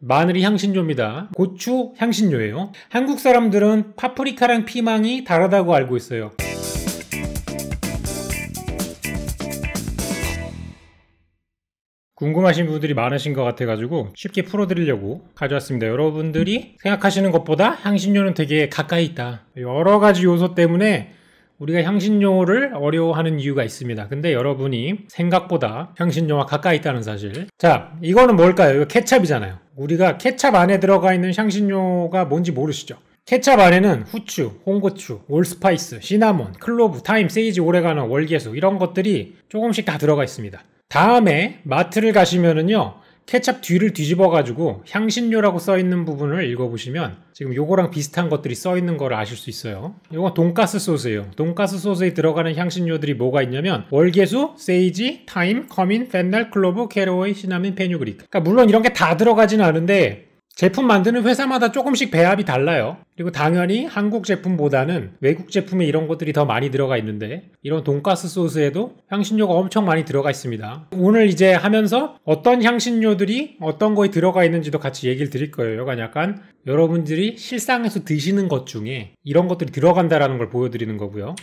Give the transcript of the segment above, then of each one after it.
마늘이 향신료입니다. 고추 향신료예요. 한국 사람들은 파프리카랑 피망이 다르다고 알고 있어요. 궁금하신 분들이 많으신 것 같아가지고 쉽게 풀어드리려고 가져왔습니다. 여러분들이 생각하시는 것보다 향신료는 되게 가까이 있다. 여러 가지 요소 때문에 우리가 향신료를 어려워하는 이유가 있습니다. 근데 여러분이 생각보다 향신료와 가까이 있다는 사실. 자, 이거는 뭘까요? 이거 케찹이잖아요. 우리가 케찹 안에 들어가 있는 향신료가 뭔지 모르시죠? 케찹 안에는 후추, 홍고추, 올스파이스, 시나몬, 클로브, 타임, 세이지, 오레가노, 월계수 이런 것들이 조금씩 다 들어가 있습니다. 다음에 마트를 가시면은요, 케찹 뒤를 뒤집어가지고 향신료라고 써있는 부분을 읽어보시면 지금 요거랑 비슷한 것들이 써있는 걸 아실 수 있어요. 요거 돈가스 소스예요. 돈가스 소스에 들어가는 향신료들이 뭐가 있냐면 월계수, 세이지, 타임, 커민, 펜날, 클로브, 캐러웨이, 시나몬, 페뉴그릭. 그러니까 물론 이런 게 다 들어가진 않은데 제품 만드는 회사마다 조금씩 배합이 달라요. 그리고 당연히 한국 제품보다는 외국 제품에 이런 것들이 더 많이 들어가 있는데 이런 돈가스 소스에도 향신료가 엄청 많이 들어가 있습니다. 오늘 이제 하면서 어떤 향신료들이 어떤 거에 들어가 있는지도 같이 얘기를 드릴 거예요. 약간 여러분들이 실상에서 드시는 것 중에 이런 것들이 들어간다라는 걸 보여드리는 거고요.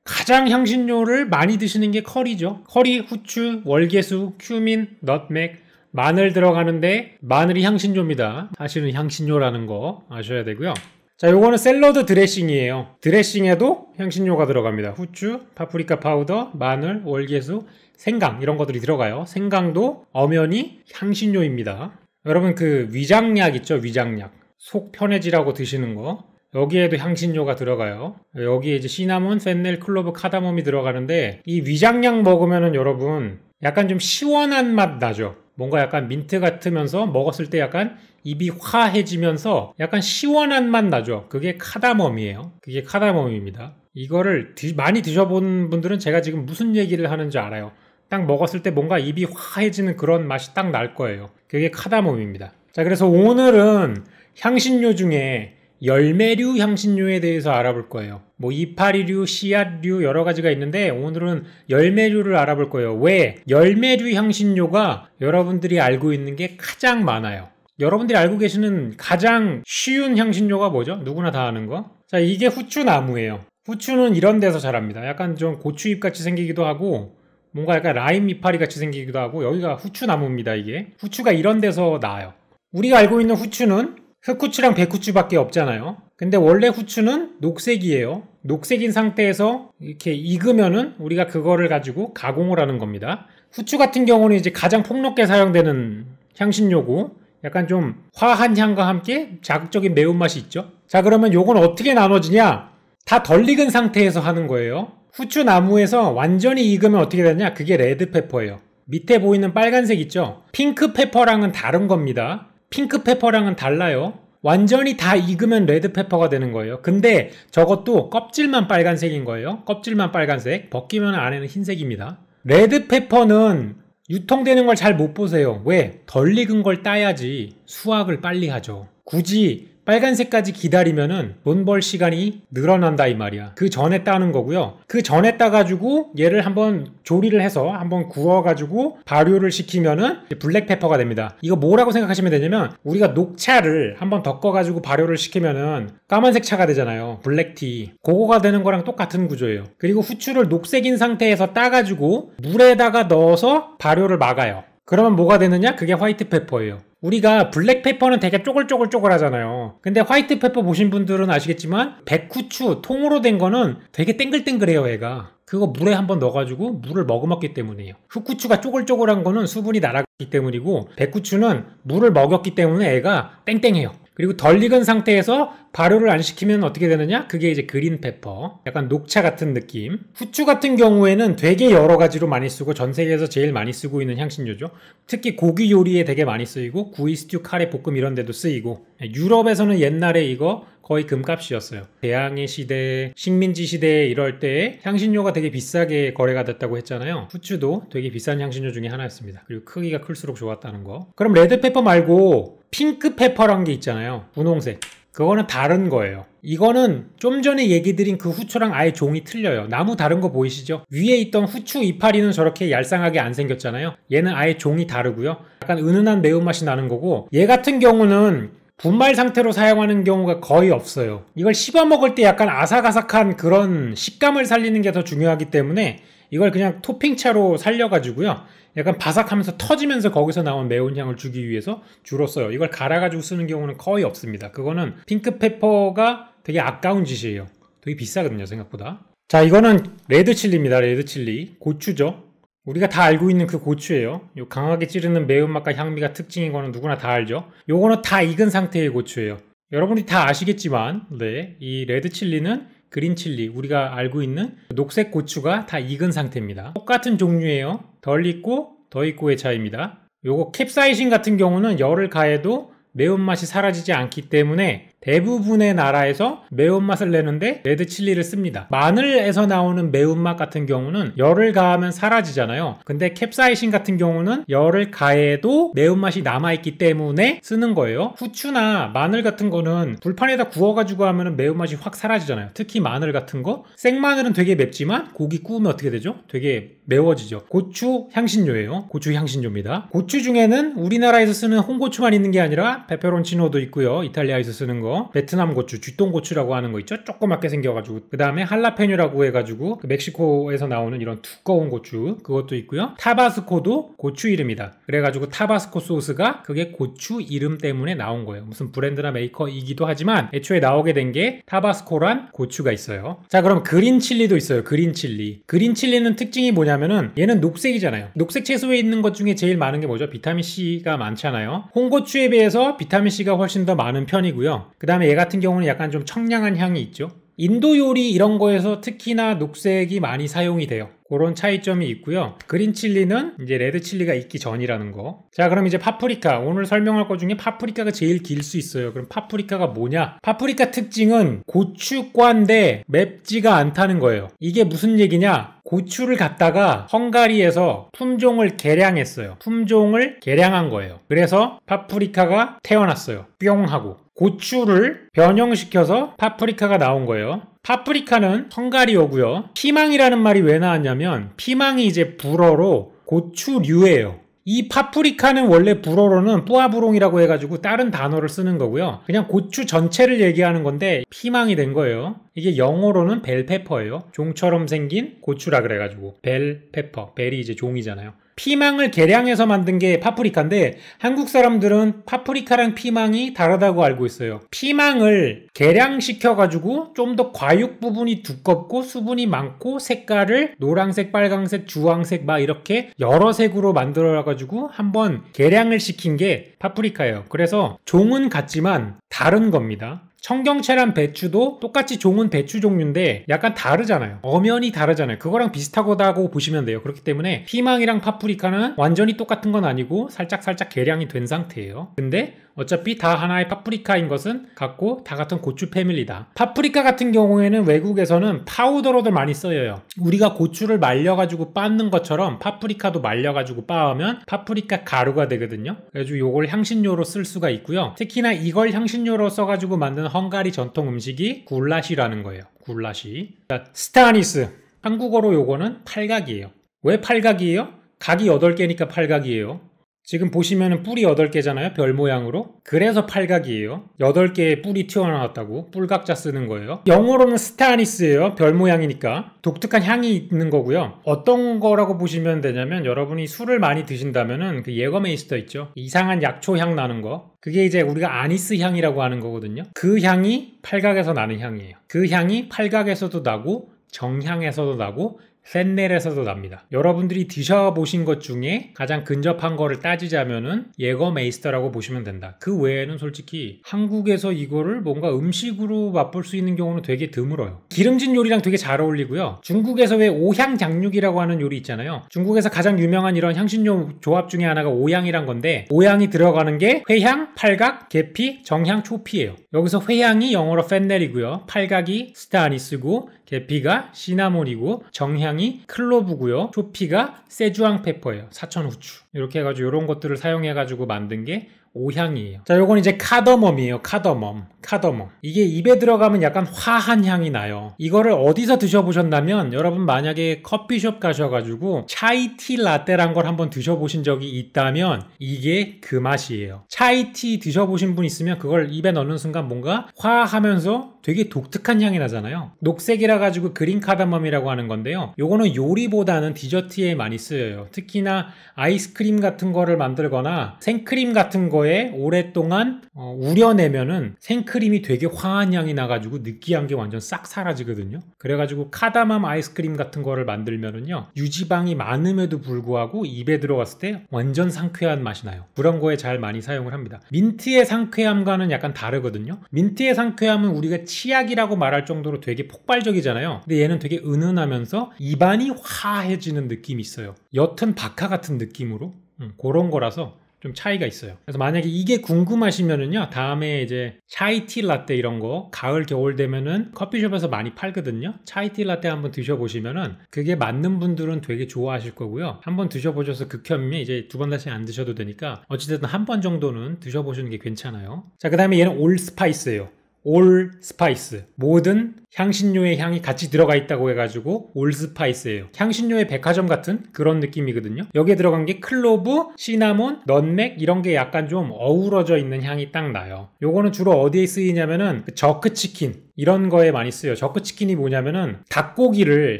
가장 향신료를 많이 드시는 게 커리죠. 커리, 후추, 월계수, 큐민, 넛맥, 마늘 들어가는데 마늘이 향신료입니다. 사실은 향신료라는 거 아셔야 되고요. 자, 요거는 샐러드 드레싱이에요. 드레싱에도 향신료가 들어갑니다. 후추, 파프리카 파우더, 마늘, 월계수, 생강 이런 것들이 들어가요. 생강도 엄연히 향신료입니다. 여러분 그 위장약 있죠? 위장약. 속 편해지라고 드시는 거. 여기에도 향신료가 들어가요. 여기에 이제 시나몬, 펜넬, 클로브, 카다몬이 들어가는데 이 위장약 먹으면은 여러분 약간 좀 시원한 맛 나죠? 뭔가 약간 민트 같으면서 먹었을 때 약간 입이 화해지면서 약간 시원한 맛 나죠? 그게 카다멈이에요. 그게 카다멈입니다. 이거를 많이 드셔본 분들은 제가 지금 무슨 얘기를 하는지 알아요. 딱 먹었을 때 뭔가 입이 화해지는 그런 맛이 딱 날 거예요. 그게 카다멈입니다. 자, 그래서 오늘은 향신료 중에 열매류 향신료에 대해서 알아볼 거예요. 뭐 이파리류, 씨앗류 여러 가지가 있는데 오늘은 열매류를 알아볼 거예요. 왜? 열매류 향신료가 여러분들이 알고 있는 게 가장 많아요. 여러분들이 알고 계시는 가장 쉬운 향신료가 뭐죠? 누구나 다 아는 거. 자, 이게 후추나무예요. 후추는 이런 데서 자랍니다. 약간 좀 고추잎 같이 생기기도 하고 뭔가 약간 라임 이파리 같이 생기기도 하고 여기가 후추나무입니다. 이게 후추가 이런 데서 나와요. 우리가 알고 있는 후추는 흑후추랑 백후추밖에 없잖아요. 근데 원래 후추는 녹색이에요. 녹색인 상태에서 이렇게 익으면은 우리가 그거를 가지고 가공을 하는 겁니다. 후추 같은 경우는 이제 가장 폭넓게 사용되는 향신료고 약간 좀 화한 향과 함께 자극적인 매운맛이 있죠. 자, 그러면 요건 어떻게 나눠지냐? 다 덜 익은 상태에서 하는 거예요. 후추 나무에서 완전히 익으면 어떻게 되냐? 그게 레드페퍼예요. 밑에 보이는 빨간색 있죠? 핑크페퍼랑은 다른 겁니다. 핑크페퍼랑은 달라요. 완전히 다 익으면 레드페퍼가 되는 거예요. 근데 저것도 껍질만 빨간색인 거예요. 껍질만 빨간색. 벗기면 안에는 흰색입니다. 레드페퍼는 유통되는 걸 잘 못 보세요. 왜? 덜 익은 걸 따야지 수확을 빨리 하죠. 굳이 빨간색까지 기다리면은 돈 벌 시간이 늘어난다 이 말이야. 그 전에 따는 거고요. 그 전에 따가지고 얘를 한번 조리를 해서 한번 구워가지고 발효를 시키면은 블랙페퍼가 됩니다. 이거 뭐라고 생각하시면 되냐면 우리가 녹차를 한번 덮어가지고 발효를 시키면은 까만색 차가 되잖아요. 블랙티. 그거가 되는 거랑 똑같은 구조예요. 그리고 후추를 녹색인 상태에서 따가지고 물에다가 넣어서 발효를 막아요. 그러면 뭐가 되느냐? 그게 화이트페퍼예요. 우리가 블랙페퍼는 되게 쪼글쪼글 하잖아요. 근데 화이트페퍼 보신 분들은 아시겠지만 백후추 통으로 된 거는 되게 땡글땡글해요. 얘가 그거 물에 한번 넣어가지고 물을 머금었기 때문이에요. 흑후추가 쪼글쪼글한 거는 수분이 날아갔기 때문이고 백후추는 물을 먹였기 때문에 애가 땡땡해요. 그리고 덜 익은 상태에서 발효를 안 시키면 어떻게 되느냐? 그게 이제 그린페퍼. 약간 녹차 같은 느낌. 후추 같은 경우에는 되게 여러 가지로 많이 쓰고 전 세계에서 제일 많이 쓰고 있는 향신료죠. 특히 고기 요리에 되게 많이 쓰이고 구이, 스튜, 카레, 볶음 이런 데도 쓰이고 유럽에서는 옛날에 이거 거의 금값이었어요. 대항해 시대, 식민지 시대 이럴 때 향신료가 되게 비싸게 거래가 됐다고 했잖아요. 후추도 되게 비싼 향신료 중에 하나였습니다. 그리고 크기가 클수록 좋았다는 거. 그럼 레드페퍼 말고 핑크페퍼란 게 있잖아요. 분홍색. 그거는 다른 거예요. 이거는 좀 전에 얘기 드린 그 후추랑 아예 종이 틀려요. 나무 다른 거 보이시죠? 위에 있던 후추 이파리는 저렇게 얄쌍하게 안 생겼잖아요. 얘는 아예 종이 다르고요. 약간 은은한 매운맛이 나는 거고, 얘 같은 경우는 분말 상태로 사용하는 경우가 거의 없어요. 이걸 씹어 먹을 때 약간 아삭아삭한 그런 식감을 살리는 게 더 중요하기 때문에 이걸 그냥 토핑차로 살려가지고요, 약간 바삭하면서 터지면서 거기서 나온 매운 향을 주기 위해서 주로 써요. 이걸 갈아가지고 쓰는 경우는 거의 없습니다. 그거는 핑크페퍼가 되게 아까운 짓이에요. 되게 비싸거든요, 생각보다. 자, 이거는 레드칠리입니다. 레드칠리. 고추죠. 우리가 다 알고 있는 그 고추예요. 요 강하게 찌르는 매운맛과 향미가 특징인 거는 누구나 다 알죠. 요거는 다 익은 상태의 고추예요. 여러분이 다 아시겠지만, 네, 이 레드칠리는 그린칠리, 우리가 알고 있는 녹색 고추가 다 익은 상태입니다. 똑같은 종류예요. 덜 익고 더 익고의 차이입니다. 요거 캡사이신 같은 경우는 열을 가해도 매운맛이 사라지지 않기 때문에 대부분의 나라에서 매운맛을 내는데 레드칠리를 씁니다. 마늘에서 나오는 매운맛 같은 경우는 열을 가하면 사라지잖아요. 근데 캡사이신 같은 경우는 열을 가해도 매운맛이 남아있기 때문에 쓰는 거예요. 후추나 마늘 같은 거는 불판에다 구워가지고 하면 매운맛이 확 사라지잖아요. 특히 마늘 같은 거, 생마늘은 되게 맵지만 고기 구우면 어떻게 되죠? 되게 매워지죠. 고추 향신료예요. 고추 향신료입니다. 고추 중에는 우리나라에서 쓰는 홍고추만 있는 게 아니라 페페론치노도 있고요, 이탈리아에서 쓰는 거, 베트남 고추, 쥐똥고추라고 하는 거 있죠? 조그맣게 생겨가지고. 그 다음에 할라페뇨라고 해가지고 그 멕시코에서 나오는 이런 두꺼운 고추, 그것도 있고요. 타바스코도 고추 이름이다. 그래가지고 타바스코 소스가 그게 고추 이름 때문에 나온 거예요. 무슨 브랜드나 메이커이기도 하지만 애초에 나오게 된 게 타바스코란 고추가 있어요. 자, 그럼 그린칠리도 있어요. 그린칠리. 그린칠리는 특징이 뭐냐면은 얘는 녹색이잖아요. 녹색 채소에 있는 것 중에 제일 많은 게 뭐죠? 비타민C가 많잖아요. 홍고추에 비해서 비타민C가 훨씬 더 많은 편이고요. 그 다음에 얘 같은 경우는 약간 좀 청량한 향이 있죠. 인도 요리 이런 거에서 특히나 녹색이 많이 사용이 돼요. 그런 차이점이 있고요. 그린칠리는 이제 레드칠리가 있기 전이라는 거. 자, 그럼 이제 파프리카. 오늘 설명할 것 중에 파프리카가 제일 길 수 있어요. 그럼 파프리카가 뭐냐? 파프리카 특징은 고추과인데 맵지가 않다는 거예요. 이게 무슨 얘기냐? 고추를 갖다가 헝가리에서 품종을 개량했어요. 품종을 개량한 거예요. 그래서 파프리카가 태어났어요. 뿅 하고. 고추를 변형시켜서 파프리카가 나온 거예요. 파프리카는 헝가리어고요. 피망이라는 말이 왜 나왔냐면 피망이 이제 불어로 고추류예요. 이 파프리카는 원래 불어로는 뿌아브롱이라고 해가지고 다른 단어를 쓰는 거고요. 그냥 고추 전체를 얘기하는 건데 피망이 된 거예요. 이게 영어로는 벨페퍼예요. 종처럼 생긴 고추라 그래가지고 벨페퍼. 벨이 이제 종이잖아요. 피망을 개량해서 만든 게 파프리카인데 한국 사람들은 파프리카랑 피망이 다르다고 알고 있어요. 피망을 개량시켜가지고 좀 더 과육 부분이 두껍고 수분이 많고 색깔을 노란색, 빨강색, 주황색 막 이렇게 여러 색으로 만들어가지고 한번 개량을 시킨 게 파프리카예요. 그래서 종은 같지만 다른 겁니다. 청경채랑 배추도 똑같이 종은 배추 종류인데 약간 다르잖아요. 엄연히 다르잖아요. 그거랑 비슷하다고 보시면 돼요. 그렇기 때문에 피망이랑 파프리카는 완전히 똑같은 건 아니고 살짝 개량이 된 상태예요. 근데 어차피 다 하나의 파프리카인 것은 같고 다 같은 고추 패밀리다. 파프리카 같은 경우에는 외국에서는 파우더로도 많이 써요. 우리가 고추를 말려가지고 빻는 것처럼 파프리카도 말려가지고 빻으면 파프리카 가루가 되거든요. 그래서 이걸 향신료로 쓸 수가 있고요. 특히나 이걸 향신료로 써가지고 만든 헝가리 전통 음식이 굴라시라는 거예요. 굴라시. 스타니스. 한국어로 요거는 팔각이에요. 왜 팔각이에요? 각이 8개니까 팔각이에요. 지금 보시면은 뿔이 8개잖아요. 별 모양으로. 그래서 팔각이에요. 8개의 뿔이 튀어나왔다고. 뿔각자 쓰는 거예요. 영어로는 스타니스예요. 별 모양이니까. 독특한 향이 있는 거고요. 어떤 거라고 보시면 되냐면 여러분이 술을 많이 드신다면은 그 예거메이스터 있죠. 이상한 약초 향 나는 거. 그게 이제 우리가 아니스 향이라고 하는 거거든요. 그 향이 팔각에서 나는 향이에요. 그 향이 팔각에서도 나고 정향에서도 나고 펜넬에서도 납니다. 여러분들이 드셔보신 것 중에 가장 근접한 거를 따지자면은 예거메이스터라고 보시면 된다. 그 외에는 솔직히 한국에서 이거를 뭔가 음식으로 맛볼 수 있는 경우는 되게 드물어요. 기름진 요리랑 되게 잘 어울리고요. 중국에서 왜 오향장육이라고 하는 요리 있잖아요. 중국에서 가장 유명한 이런 향신료 조합 중에 하나가 오향이란 건데 오향이 들어가는 게 회향, 팔각, 계피, 정향, 초피예요. 여기서 회향이 영어로 펜넬이고요. 팔각이 스타니스고 계피가 시나몬이고 정향이 클로브고요. 초피가 세주앙 페퍼예요. 사천 후추. 이렇게 해가지고 이런 것들을 사용해가지고 만든 게 오향이에요. 자, 요건 이제 카더멈이에요. 카더멈. 카더멈. 이게 입에 들어가면 약간 화한 향이 나요. 이거를 어디서 드셔보셨냐면 여러분 만약에 커피숍 가셔가지고 차이티 라떼란 걸 한번 드셔보신 적이 있다면 이게 그 맛이에요. 차이티 드셔보신 분 있으면 그걸 입에 넣는 순간 뭔가 화하면서 되게 독특한 향이 나잖아요. 녹색이라 가지고 그린 카다멈이라고 하는 건데요. 요거는 요리보다는 디저트에 많이 쓰여요. 특히나 아이스크림 같은 거를 만들거나 생크림 같은 거에 오랫동안 우려내면은 생크림이 되게 화한 향이 나가지고 느끼한 게 완전 싹 사라지거든요. 그래가지고 카다멈 아이스크림 같은 거를 만들면은요, 유지방이 많음에도 불구하고 입에 들어갔을 때 완전 상쾌한 맛이 나요. 그런 거에 잘 많이 사용을 합니다. 민트의 상쾌함과는 약간 다르거든요. 민트의 상쾌함은 우리가 치약이라고 말할 정도로 되게 폭발적이잖아요. 근데 얘는 되게 은은하면서 입안이 화해지는 느낌이 있어요. 옅은 박하 같은 느낌으로 그런 거라서 좀 차이가 있어요. 그래서 만약에 이게 궁금하시면은요, 다음에 이제 차이티 라떼 이런 거 가을 겨울 되면은 커피숍에서 많이 팔거든요. 차이티 라떼 한번 드셔보시면은 그게 맞는 분들은 되게 좋아하실 거고요. 한번 드셔보셔서 극혐이면 이제 두 번 다시 안 드셔도 되니까 어찌됐든 한 번 정도는 드셔보시는 게 괜찮아요. 자, 그 다음에 얘는 올 스파이스예요. 올 스파이스. 모든 향신료의 향이 같이 들어가 있다고 해가지고 올 스파이스예요. 향신료의 백화점 같은 그런 느낌이거든요. 여기에 들어간 게 클로브, 시나몬, 넛맥 이런 게 약간 좀 어우러져 있는 향이 딱 나요. 요거는 주로 어디에 쓰이냐면은 저크치킨 이런 거에 많이 쓰여요. 저크치킨이 뭐냐면은 닭고기를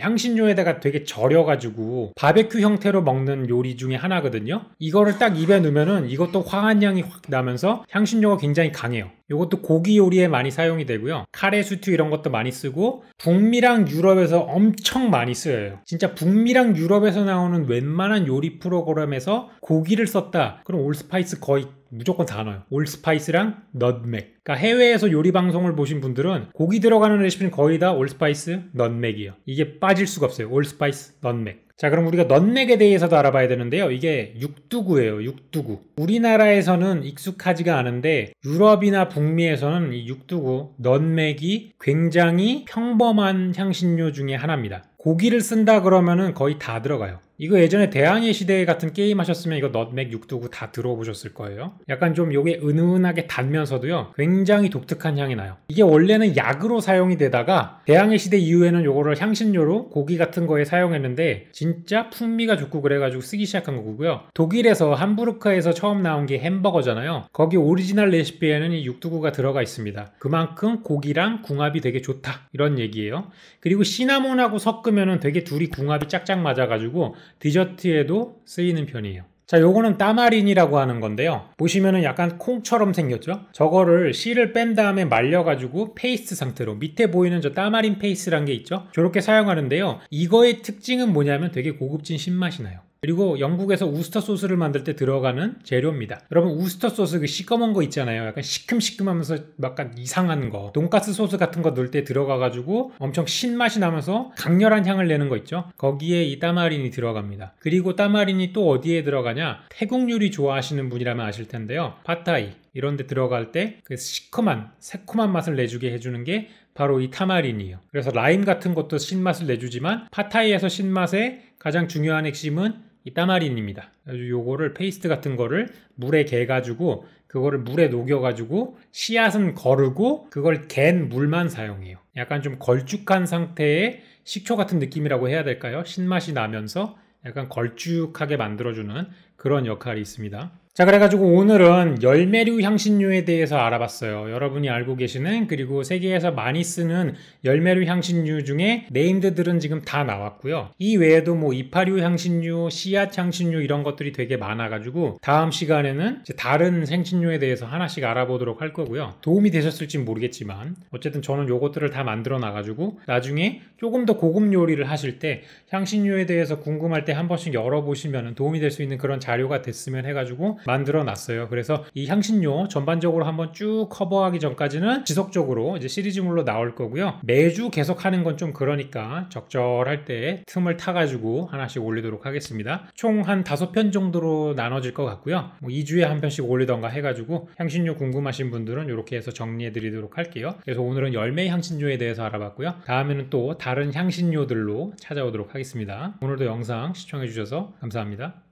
향신료에다가 되게 절여가지고 바베큐 형태로 먹는 요리 중에 하나거든요. 이거를 딱 입에 넣으면은 이것도 화한 향이 확 나면서 향신료가 굉장히 강해요. 이것도 고기 요리에 많이 사용이 되고요. 카레 수트 이런 것도 많이 쓰고 북미랑 유럽에서 엄청 많이 쓰여요. 진짜 북미랑 유럽에서 나오는 웬만한 요리 프로그램에서 고기를 썼다. 그럼 올스파이스 거의 무조건 다 넣어요. 올스파이스랑 넛맥. 그러니까 해외에서 요리 방송을 보신 분들은 고기 들어가는 레시피는 거의 다 올스파이스, 넛맥이에요. 이게 빠질 수가 없어요. 올스파이스, 넛맥. 자, 그럼 우리가 넛맥에 대해서도 알아봐야 되는데요. 이게 육두구예요. 육두구. 우리나라에서는 익숙하지가 않은데 유럽이나 북미에서는 이 육두구, 넛맥이 굉장히 평범한 향신료 중에 하나입니다. 고기를 쓴다 그러면은 거의 다 들어가요. 이거 예전에 대항해 시대 같은 게임 하셨으면 이거 넛맥 육두구 다 들어보셨을 거예요. 약간 좀 요게 은은하게 달면서도요, 굉장히 독특한 향이 나요. 이게 원래는 약으로 사용이 되다가 대항해 시대 이후에는 요거를 향신료로 고기 같은 거에 사용했는데 진짜 풍미가 좋고 그래가지고 쓰기 시작한 거고요. 독일에서 함부르크에서 처음 나온 게 햄버거잖아요. 거기 오리지널 레시피에는 이 육두구가 들어가 있습니다. 그만큼 고기랑 궁합이 되게 좋다 이런 얘기예요. 그리고 시나몬하고 섞으면은 되게 둘이 궁합이 짝짝 맞아가지고 디저트에도 쓰이는 편이에요. 자, 요거는 따마린이라고 하는 건데요. 보시면은 약간 콩처럼 생겼죠? 저거를 씨를 뺀 다음에 말려가지고 페이스트 상태로 밑에 보이는 저 따마린 페이스란 게 있죠? 저렇게 사용하는데요. 이거의 특징은 뭐냐면 되게 고급진 신맛이 나요. 그리고 영국에서 우스터 소스를 만들 때 들어가는 재료입니다. 여러분 우스터 소스 그 시꺼먼 거 있잖아요. 약간 시큼시큼하면서 약간 이상한 거, 돈가스 소스 같은 거 넣을 때 들어가가지고 엄청 신맛이 나면서 강렬한 향을 내는 거 있죠. 거기에 이 따마린이 들어갑니다. 그리고 따마린이 또 어디에 들어가냐, 태국 요리 좋아하시는 분이라면 아실 텐데요. 팟타이 이런 데 들어갈 때 그 시큼한 새콤한 맛을 내주게 해주는 게 바로 이 타마린이에요. 그래서 라임 같은 것도 신맛을 내주지만 팟타이에서 신맛의 가장 중요한 핵심은 이 따마린입니다. 요거를 페이스트 같은 거를 물에 개가지고 그거를 물에 녹여가지고 씨앗은 거르고 그걸 갠 물만 사용해요. 약간 좀 걸쭉한 상태의 식초 같은 느낌이라고 해야 될까요? 신맛이 나면서 약간 걸쭉하게 만들어주는 그런 역할이 있습니다. 자, 그래가지고 오늘은 열매류 향신료에 대해서 알아봤어요. 여러분이 알고 계시는, 그리고 세계에서 많이 쓰는 열매류 향신료 중에 네임드들은 지금 다 나왔고요. 이 외에도 뭐 이파류 향신료, 씨앗 향신료 이런 것들이 되게 많아가지고 다음 시간에는 이제 다른 향신료에 대해서 하나씩 알아보도록 할 거고요. 도움이 되셨을지 모르겠지만 어쨌든 저는 요것들을 다 만들어 놔가지고 나중에 조금 더 고급 요리를 하실 때 향신료에 대해서 궁금할 때 한 번씩 열어보시면 도움이 될 수 있는 그런 자료가 됐으면 해가지고 만들어 놨어요. 그래서 이 향신료 전반적으로 한번 쭉 커버하기 전까지는 지속적으로 이제 시리즈물로 나올 거고요. 매주 계속 하는 건 좀 그러니까 적절할 때 틈을 타가지고 하나씩 올리도록 하겠습니다. 총 한 5편 정도로 나눠질 것 같고요. 뭐 2주에 한 편씩 올리던가 해가지고 향신료 궁금하신 분들은 이렇게 해서 정리해 드리도록 할게요. 그래서 오늘은 열매 향신료에 대해서 알아봤고요. 다음에는 또 다른 향신료들로 찾아오도록 하겠습니다. 오늘도 영상 시청해 주셔서 감사합니다.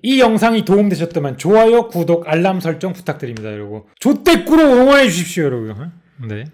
이 영상이 도움되셨다면 좋아요, 구독, 알람 설정 부탁드립니다. 여러분. 조떼꾸로 응원해 주십시오, 여러분. 네.